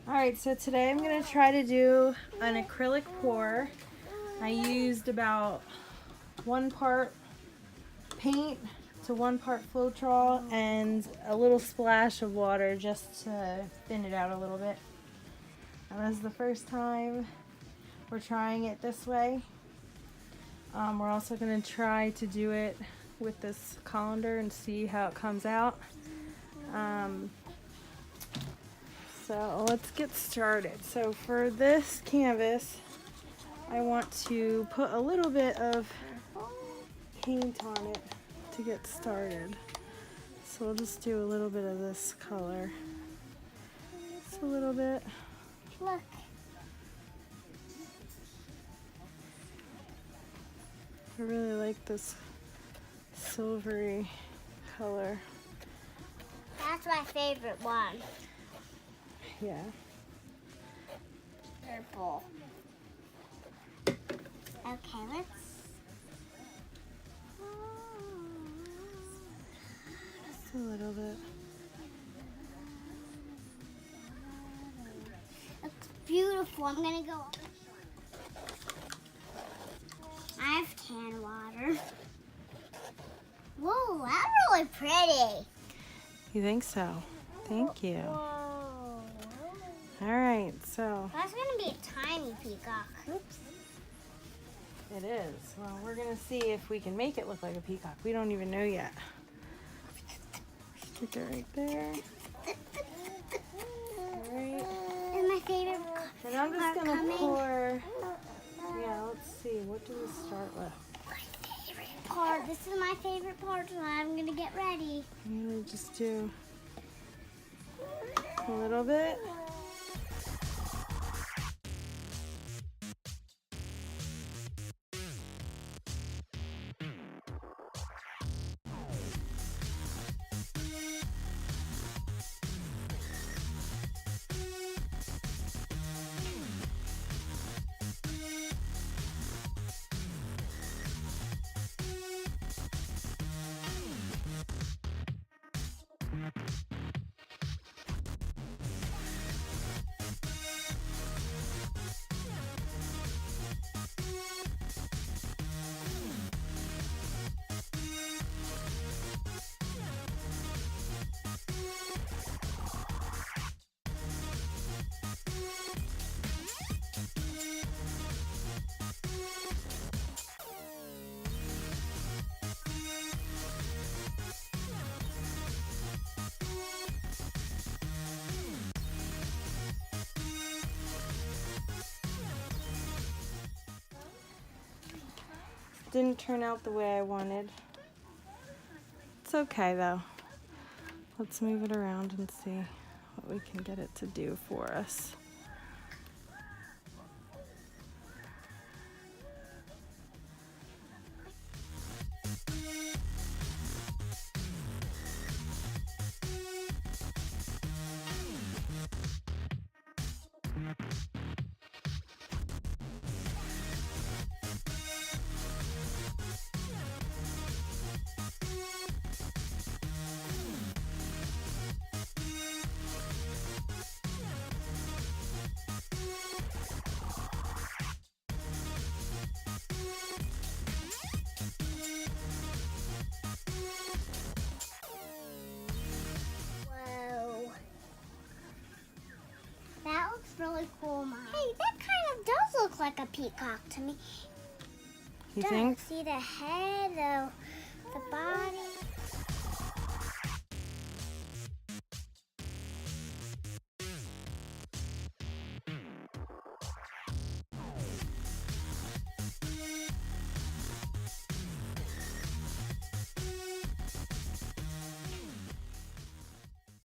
Alright, so today I'm going to try to do an acrylic pour. I used about 1 part paint to 1 part Floetrol and a little splash of water just to thin it out a little bit. And this is the first time we're trying it this way. We're also going to try to do it with this colander and see how it comes out. So let's get started. So for this canvas, I want to put a little bit of paint on it to get started. So we'll just do a little bit of this color. Just a little bit. Look. I really like this silvery color. That's my favorite one. Yeah. Purple. Okay, let's. Just a little bit. Looks beautiful. I'm gonna go. I have canned water. Whoa, that's really pretty. You think so? Thank you. Whoa. Alright, so. That's gonna be a tiny peacock. Oops. It is. Well, we're going to see if we can make it look like a peacock. We don't even know yet. Stick it right there. Alright. And my favorite And I'm just going to pour. Yeah, let's see. What do we start with? My favorite part. This is my favorite part, so I'm gonna get ready. I'm going to just do a little bit. Didn't turn out the way I wanted. It's okay though. Let's move it around and see what we can get it to do for us. That looks really cool, Mom. Hey, that kind of does look like a peacock to me. You think? See the head, the body.